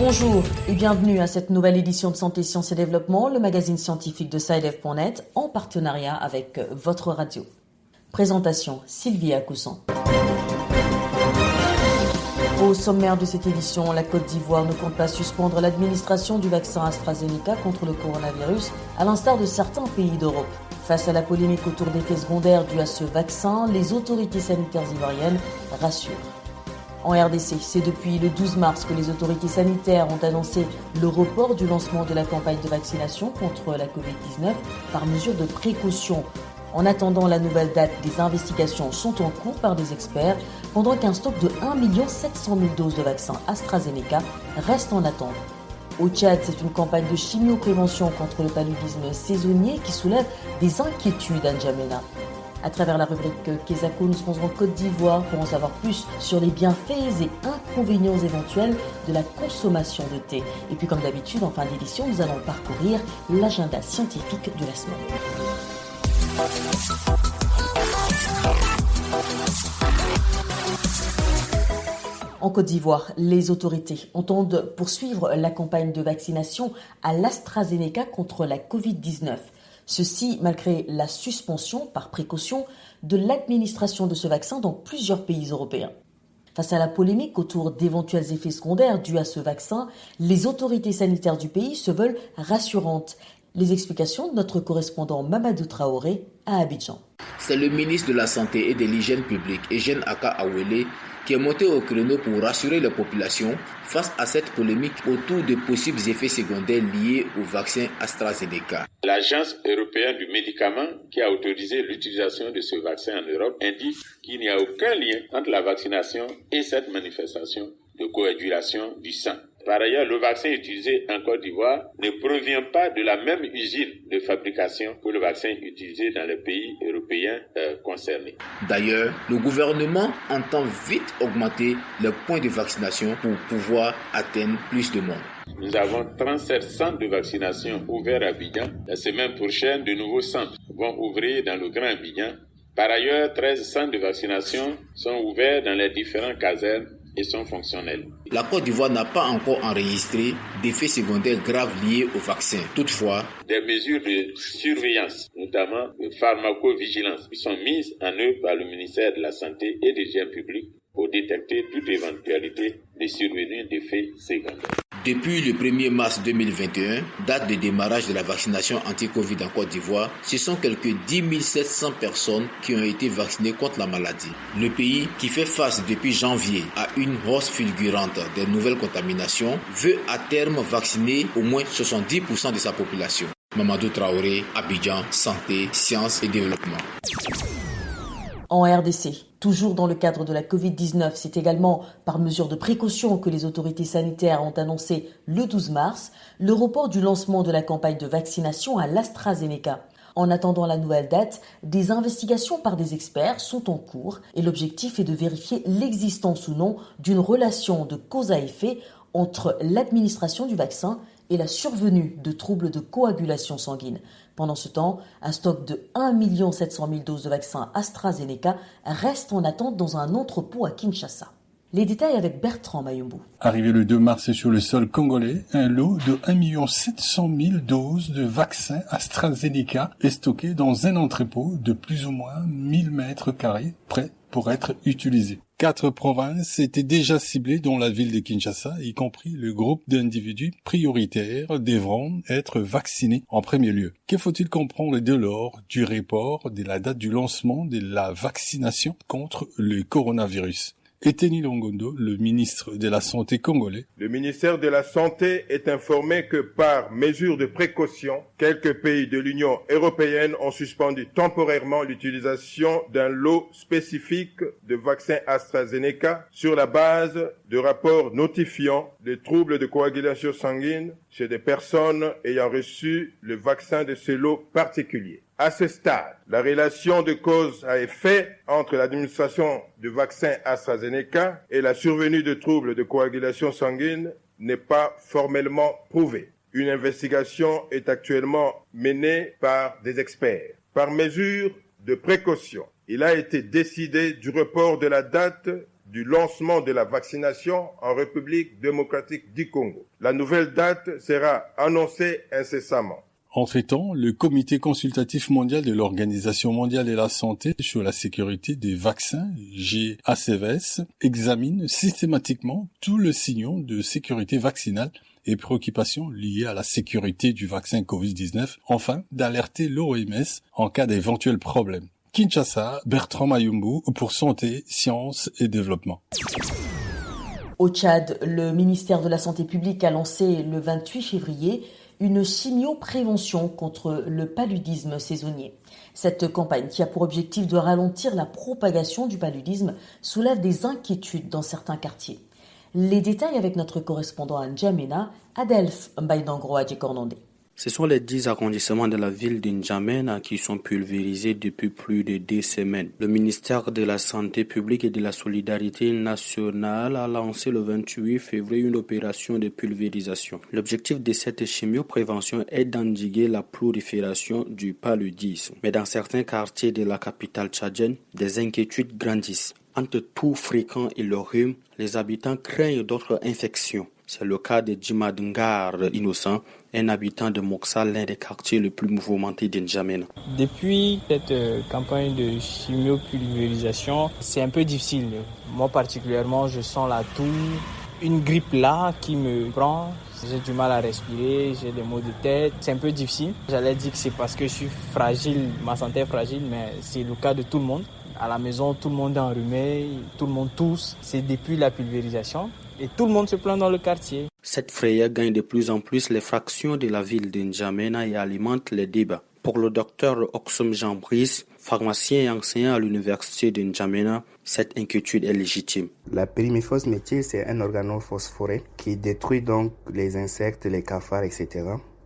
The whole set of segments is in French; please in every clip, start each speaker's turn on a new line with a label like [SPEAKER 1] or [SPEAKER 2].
[SPEAKER 1] Bonjour et bienvenue à cette nouvelle édition de Santé, Sciences et Développement, le magazine scientifique de SciDev.net en partenariat avec votre radio. Présentation, Sylvie Akoussan. Au sommaire de cette édition, la Côte d'Ivoire ne compte pas suspendre l'administration du vaccin AstraZeneca contre le coronavirus, à l'instar de certains pays d'Europe. Face à la polémique autour d'effets secondaires dus à ce vaccin, les autorités sanitaires ivoiriennes rassurent. En RDC, c'est depuis le 12 mars que les autorités sanitaires ont annoncé le report du lancement de la campagne de vaccination contre la Covid-19 par mesure de précaution. En attendant la nouvelle date, des investigations sont en cours par des experts, pendant qu'un stock de 1 700 000 doses de vaccin AstraZeneca reste en attente. Au Tchad, c'est une campagne de chimioprévention contre le paludisme saisonnier qui soulève des inquiétudes à N'Djamena. À travers la rubrique Kesako, nous serons en Côte d'Ivoire pour en savoir plus sur les bienfaits et inconvénients éventuels de la consommation de thé. Et puis comme d'habitude, en fin d'édition, nous allons parcourir l'agenda scientifique de la semaine. En Côte d'Ivoire, les autorités entendent poursuivre la campagne de vaccination à l'AstraZeneca contre la Covid-19. Ceci malgré la suspension, par précaution, de l'administration de ce vaccin dans plusieurs pays européens. Face à la polémique autour d'éventuels effets secondaires dus à ce vaccin, les autorités sanitaires du pays se veulent rassurantes. Les explications de notre correspondant Mamadou Traoré à Abidjan.
[SPEAKER 2] C'est le ministre de la Santé et de l'Hygiène publique, Eugène Aka Awele, qui est monté au créneau pour rassurer la population face à cette polémique autour de possibles effets secondaires liés au vaccin AstraZeneca.
[SPEAKER 3] L'Agence européenne du médicament, qui a autorisé l'utilisation de ce vaccin en Europe, indique qu'il n'y a aucun lien entre la vaccination et cette manifestation de coagulation du sang. Par ailleurs, le vaccin utilisé en Côte d'Ivoire ne provient pas de la même usine de fabrication que le vaccin utilisé dans les pays européens concernés.
[SPEAKER 2] D'ailleurs, le gouvernement entend vite augmenter les points de vaccination pour pouvoir atteindre plus de monde.
[SPEAKER 3] Nous avons 37 centres de vaccination ouverts à Abidjan. La semaine prochaine, de nouveaux centres vont ouvrir dans le Grand Abidjan. Par ailleurs, 13 centres de vaccination sont ouverts dans les différentes casernes et sont fonctionnels.
[SPEAKER 2] La Côte d'Ivoire n'a pas encore enregistré d'effets secondaires graves liés au vaccin. Toutefois,
[SPEAKER 3] des mesures de surveillance, notamment de pharmacovigilance, qui sont mises en œuvre par le ministère de la Santé et de l'Hygiène publique pour détecter toute éventualité de survenue d'effets secondaires.
[SPEAKER 2] Depuis le 1er mars 2021, date de démarrage de la vaccination anti-Covid en Côte d'Ivoire, ce sont quelques 10 700 personnes qui ont été vaccinées contre la maladie. Le pays, qui fait face depuis janvier à une hausse fulgurante des nouvelles contaminations, veut à terme vacciner au moins 70% de sa population. Mamadou Traoré, Abidjan, Santé, Sciences et Développement.
[SPEAKER 1] En RDC, toujours dans le cadre de la Covid-19, c'est également par mesure de précaution que les autorités sanitaires ont annoncé le 12 mars le report du lancement de la campagne de vaccination à l'AstraZeneca. En attendant la nouvelle date, des investigations par des experts sont en cours et l'objectif est de vérifier l'existence ou non d'une relation de cause à effet entre l'administration du vaccin et la survenue de troubles de coagulation sanguine. Pendant ce temps, un stock de 1 700 000 doses de vaccin AstraZeneca reste en attente dans un entrepôt à Kinshasa. Les détails avec Bertrand Mayumbu.
[SPEAKER 4] Arrivé le 2 mars sur le sol congolais, un lot de 1 700 000 doses de vaccin AstraZeneca est stocké dans un entrepôt de plus ou moins 1000 mètres carrés, prêt pour être utilisé. 4 provinces étaient déjà ciblées dont la ville de Kinshasa, y compris le groupe d'individus prioritaires devront être vaccinés en premier lieu. Que faut-il comprendre dès lors du report de la date du lancement de la vaccination contre le coronavirus? Eteni Longondo, le ministre de la Santé congolais.
[SPEAKER 5] Le ministère de la Santé est informé que par mesure de précaution, quelques pays de l'Union européenne ont suspendu temporairement l'utilisation d'un lot spécifique de vaccin AstraZeneca sur la base de rapports notifiant des troubles de coagulation sanguine chez des personnes ayant reçu le vaccin de ce lot particulier. À ce stade, la relation de cause à effet entre l'administration du vaccin AstraZeneca et la survenue de troubles de coagulation sanguine n'est pas formellement prouvée. Une investigation est actuellement menée par des experts. Par mesure de précaution, il a été décidé du report de la date du lancement de la vaccination en République démocratique du Congo. La nouvelle date sera annoncée incessamment.
[SPEAKER 4] Entre-temps, le Comité consultatif mondial de l'Organisation mondiale de la santé sur la sécurité des vaccins, GACVS, examine systématiquement tous les signaux de sécurité vaccinale et préoccupations liées à la sécurité du vaccin Covid-19, afin d'alerter l'OMS en cas d'éventuels problèmes. Kinshasa, Bertrand Mayumbu pour Santé, Sciences et Développement.
[SPEAKER 1] Au Tchad, le ministère de la Santé publique a lancé le 28 février une chimioprévention contre le paludisme saisonnier. Cette campagne, qui a pour objectif de ralentir la propagation du paludisme, soulève des inquiétudes dans certains quartiers. Les détails avec notre correspondant à N'Djamena, Adelph Mbaïdangro Adjekornondé.
[SPEAKER 6] Ce sont les 10 arrondissements de la ville de N'Djamena qui sont pulvérisés depuis plus de 2 semaines. Le ministère de la Santé publique et de la Solidarité nationale a lancé le 28 février une opération de pulvérisation. L'objectif de cette chimioprévention est d'endiguer la prolifération du paludisme. Mais dans certains quartiers de la capitale tchadienne, des inquiétudes grandissent. Entre tout fréquent et le rhume, les habitants craignent d'autres infections. C'est le cas de Djimadngar Innocent, un habitant de Moksal, l'un des quartiers les plus mouvementés de N'Djamena.
[SPEAKER 7] Depuis cette campagne de chimiopulvérisation, c'est un peu difficile. Moi particulièrement, je sens la toux, une grippe là qui me prend. J'ai du mal à respirer, j'ai des maux de tête, c'est un peu difficile. J'allais dire que c'est parce que je suis fragile, ma santé est fragile, mais c'est le cas de tout le monde. À la maison, tout le monde est enrhumé, tout le monde tousse. C'est depuis la pulvérisation et tout le monde se plaint dans le quartier.
[SPEAKER 6] Cette frayeur gagne de plus en plus les fractions de la ville de N'Djamena et alimente les débats. Pour le docteur Oxum Jean-Brice, pharmacien et enseignant à l'université de N'Djamena, cette inquiétude est légitime.
[SPEAKER 8] La pyrimidine méthyle, c'est un organophosphoré qui détruit donc les insectes, les cafards, etc.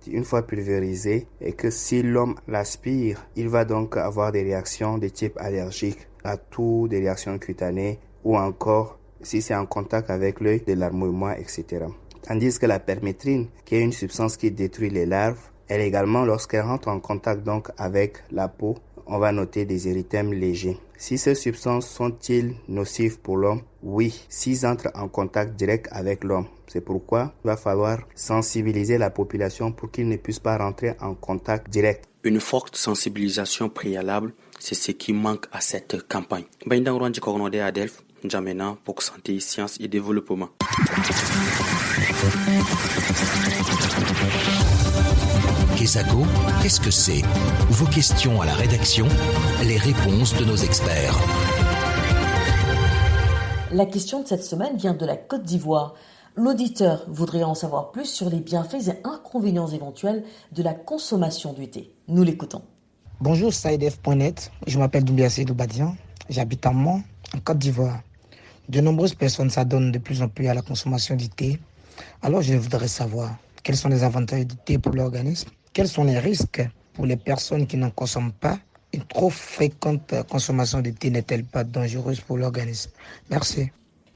[SPEAKER 8] Une fois pulvérisé, et que si l'homme l'aspire, il va donc avoir des réactions de type allergique, à tout, des réactions cutanées, ou encore, si c'est en contact avec l'œil, de l'armouillement, etc. Tandis que la permétrine, qui est une substance qui détruit les larves, elle également, lorsqu'elle rentre en contact donc avec la peau, on va noter des érythèmes légers. Si ces substances sont-ils nocives pour l'homme? Oui, s'ils entrent en contact direct avec l'homme. C'est pourquoi il va falloir sensibiliser la population pour qu'ils ne puissent pas rentrer en contact direct.
[SPEAKER 6] Une forte sensibilisation préalable, c'est ce qui manque à cette campagne. Baïndang Djikornondé Adelph, N'Djamena pour Santé, Sciences et Développement.
[SPEAKER 9] Kesako, qu'est-ce que c'est? Vos questions à la rédaction, les réponses de nos experts.
[SPEAKER 1] La question de cette semaine vient de la Côte d'Ivoire. L'auditeur voudrait en savoir plus sur les bienfaits et inconvénients éventuels de la consommation du thé. Nous l'écoutons.
[SPEAKER 10] Bonjour, SaïdF.net. Je m'appelle Doumbia Seydou Badian. J'habite à Mans, en Côte d'Ivoire. De nombreuses personnes s'adonnent de plus en plus à la consommation du thé. Alors je voudrais savoir quels sont les avantages du thé pour l'organisme, quels sont les risques pour les personnes qui n'en consomment pas. Une trop fréquente consommation de thé n'est-elle pas dangereuse pour l'organisme? Merci.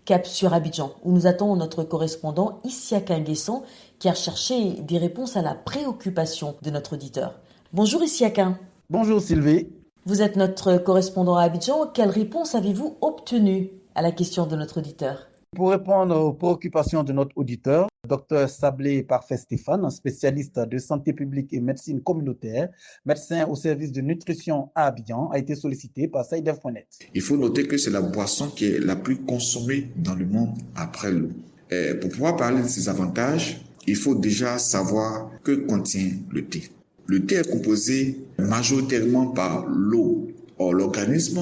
[SPEAKER 1] Cap sur Abidjan, où nous attend notre correspondant Issiaka Nguessan, qui a cherché des réponses à la préoccupation de notre auditeur. Bonjour Issiaka.
[SPEAKER 11] Bonjour Sylvie.
[SPEAKER 1] Vous êtes notre correspondant à Abidjan. Quelle réponse avez-vous obtenue à la question de notre auditeur?
[SPEAKER 11] Pour répondre aux préoccupations de notre auditeur, Dr Sablé Parfait Stéphane, spécialiste de santé publique et médecine communautaire, médecin au service de nutrition à Abidjan, a été sollicité par SaïdF.net.
[SPEAKER 12] Il faut noter que c'est la boisson qui est la plus consommée dans le monde après l'eau. Pour pouvoir parler de ses avantages, il faut déjà savoir que contient le thé. Le thé est composé majoritairement par l'eau. Or, l'organisme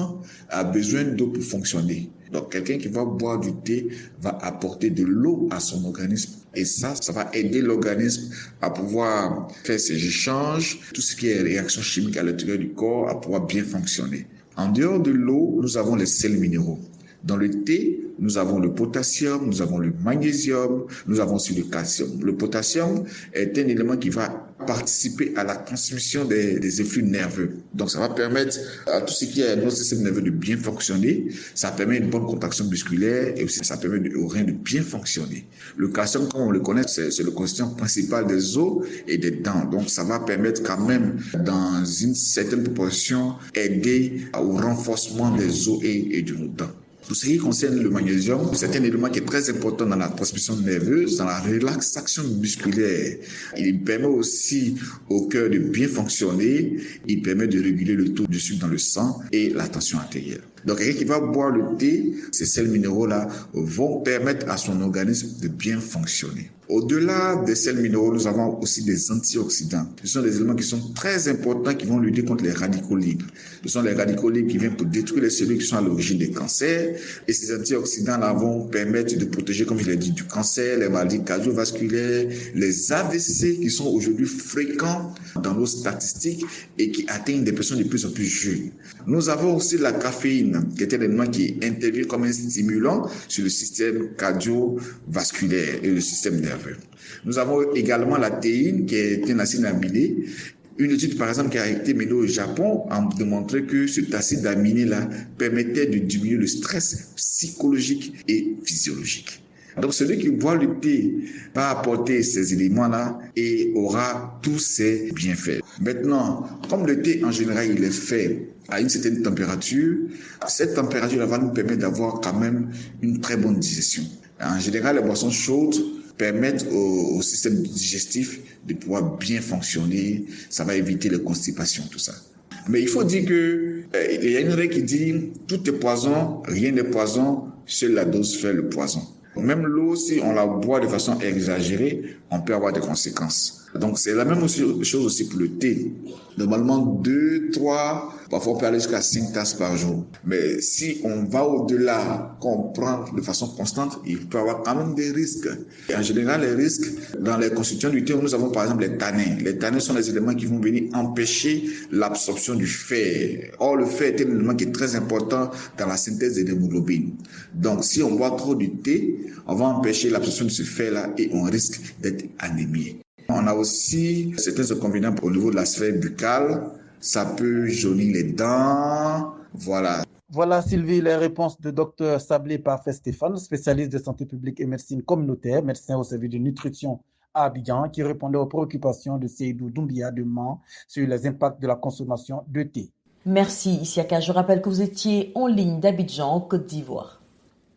[SPEAKER 12] a besoin d'eau pour fonctionner. Donc, quelqu'un qui va boire du thé va apporter de l'eau à son organisme. Et ça va aider l'organisme à pouvoir faire ses échanges, tout ce qui est réaction chimique à l'intérieur du corps, à pouvoir bien fonctionner. En dehors de l'eau, nous avons les sels minéraux. Dans le thé, nous avons le potassium, nous avons le magnésium, nous avons aussi le calcium. Le potassium est un élément qui va participer à la transmission des effluves nerveux. Donc, ça va permettre à tout ce qui est notre système nerveux de bien fonctionner. Ça permet une bonne contraction musculaire et aussi ça permet aux reins de bien fonctionner. Le calcium, comme on le connaît, c'est le constituant principal des os et des dents. Donc, ça va permettre quand même, dans une certaine proportion, aider au renforcement des os et de nos dents. Pour ce qui concerne le magnésium, c'est un élément qui est très important dans la transmission nerveuse, dans la relaxation musculaire. Il permet aussi au cœur de bien fonctionner. Il permet de réguler le taux de sucre dans le sang et la tension artérielle. Donc, quelqu'un qui va boire le thé, ces sels minéraux-là vont permettre à son organisme de bien fonctionner. Au-delà des sels minéraux, nous avons aussi des antioxydants. Ce sont des éléments qui sont très importants qui vont lutter contre les radicaux libres. Ce sont les radicaux libres qui viennent pour détruire les cellules qui sont à l'origine des cancers. Et ces antioxydants-là vont permettre de protéger, comme je l'ai dit, du cancer, les maladies cardiovasculaires, les AVC qui sont aujourd'hui fréquents dans nos statistiques et qui atteignent des personnes de plus en plus jeunes. Nous avons aussi la caféine, qui est un élément qui intervient comme un stimulant sur le système cardiovasculaire et le système nerveux. Nous avons également la théine, qui est un acide aminé. Une étude, par exemple, qui a été menée au Japon a démontré que cet acide aminé-là permettait de diminuer le stress psychologique et physiologique. Donc, celui qui boit le thé va apporter ces éléments-là et aura tous ces bienfaits. Maintenant, comme le thé, en général, il est fait à une certaine température, cette température va nous permettre d'avoir quand même une très bonne digestion. En général, les boissons chaudes permettent au système digestif de pouvoir bien fonctionner. Ça va éviter les constipations, tout ça. Mais il faut dire que il y a une règle qui dit tout est poison, rien n'est poison, seule la dose fait le poison. Même l'eau, si on la boit de façon exagérée, on peut avoir des conséquences. Donc, c'est la même chose aussi pour le thé. Normalement, 2, 3, parfois on peut aller jusqu'à 5 tasses par jour. Mais si on va au-delà, qu'on prend de façon constante, il peut y avoir quand même des risques. Et en général, les risques, dans les constituants du thé, nous avons par exemple les tanins. Les tanins sont les éléments qui vont venir empêcher l'absorption du fer. Or, le fer est un élément qui est très important dans la synthèse des hémoglobines. Donc, si on boit trop du thé, on va empêcher l'absorption de ce fer-là et on risque d'être anémié. On a aussi certains inconvénients au niveau de la sphère buccale. Ça peut jaunir les dents. Voilà.
[SPEAKER 11] Voilà, Sylvie, les réponses de Dr Sablé Parfait Stéphane, spécialiste de santé publique et médecine communautaire, médecin au service de nutrition à Abidjan, qui répondait aux préoccupations de Seydou Doumbia de Mans sur les impacts de la consommation de thé.
[SPEAKER 1] Merci, Isiaka. Je rappelle que vous étiez en ligne d'Abidjan, en Côte d'Ivoire.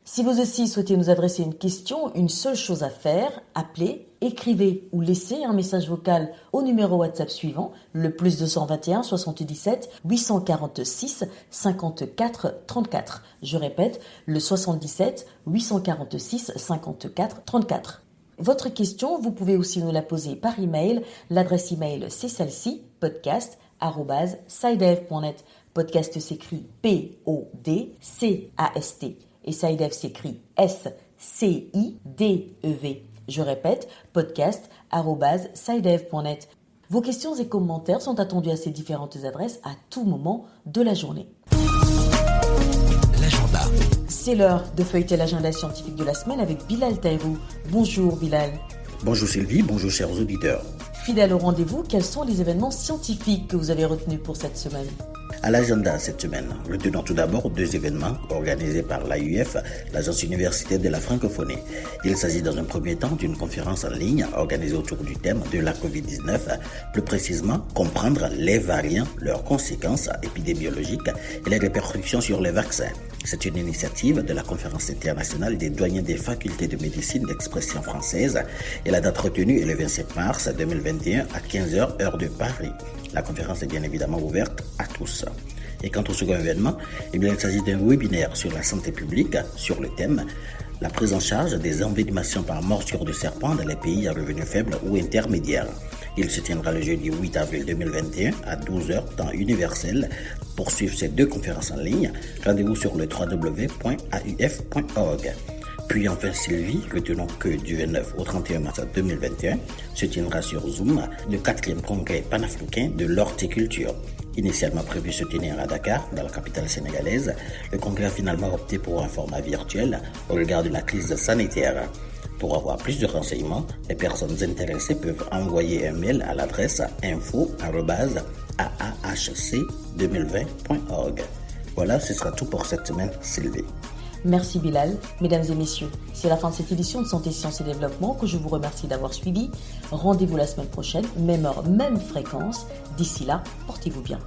[SPEAKER 1] Si vous aussi souhaitez nous adresser une question, une seule chose à faire, appelez, écrivez ou laissez un message vocal au numéro WhatsApp suivant, le +221 77 846 54 34. Je répète, le 77 846 54 34. Votre question, vous pouvez aussi nous la poser par email. L'adresse email, c'est celle-ci, podcast@sidev.net. Podcast s'écrit P-O-D-C-A-S-T. Et SciDev s'écrit S-C-I-D-E-V. Je répète, podcast@sidev.net. Vos questions et commentaires sont attendus à ces différentes adresses à tout moment de la journée.
[SPEAKER 9] L'agenda.
[SPEAKER 1] C'est l'heure de feuilleter l'agenda scientifique de la semaine avec Bilal Taïrou. Bonjour Bilal.
[SPEAKER 13] Bonjour Sylvie, bonjour chers auditeurs.
[SPEAKER 1] Fidèle au rendez-vous, quels sont les événements scientifiques que vous avez retenus pour cette semaine ?
[SPEAKER 13] À l'agenda cette semaine, retenons tout d'abord 2 événements organisés par l'AUF, l'Agence universitaire de la francophonie. Il s'agit dans un premier temps d'une conférence en ligne organisée autour du thème de la Covid-19, plus précisément comprendre les variants, leurs conséquences épidémiologiques et les répercussions sur les vaccins. C'est une initiative de la Conférence internationale des doyens des facultés de médecine d'expression française et la date retenue est le 27 mars 2021 à 15h heure de Paris. La conférence est bien évidemment ouverte à tous. Et quant au second événement, il s'agit d'un webinaire sur la santé publique sur le thème la prise en charge des envenimations par morsure de serpent dans les pays à revenus faibles ou intermédiaires. Il se tiendra le jeudi 8 avril 2021 à 12h temps universel. Pour suivre ces 2 conférences en ligne, rendez-vous sur le www.auf.org. Puis enfin Sylvie, retenons que du 29 au 31 mars 2021 se tiendra sur Zoom le 4e congrès panafricain de l'horticulture. Initialement prévu se tenir à Dakar, dans la capitale sénégalaise, le congrès a finalement opté pour un format virtuel au regard de la crise sanitaire. Pour avoir plus de renseignements, les personnes intéressées peuvent envoyer un mail à l'adresse info@aahc2020.org. Voilà, ce sera tout pour cette semaine, Sylvie.
[SPEAKER 1] Merci Bilal. Mesdames et messieurs, c'est la fin de cette édition de Santé, Sciences et Développement que je vous remercie d'avoir suivi. Rendez-vous la semaine prochaine, même heure, même fréquence. D'ici là, portez-vous bien.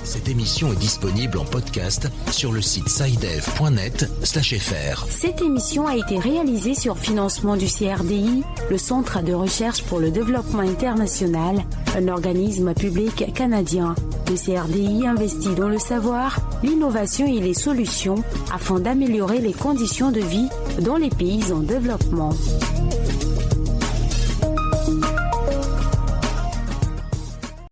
[SPEAKER 9] Cette émission est disponible en podcast sur le site sidev.net/fr.
[SPEAKER 14] Cette émission a été réalisée sur financement du CRDI, le Centre de recherche pour le développement international, un organisme public canadien. Le CRDI investit dans le savoir, l'innovation et les solutions afin d'améliorer les conditions de vie dans les pays en développement.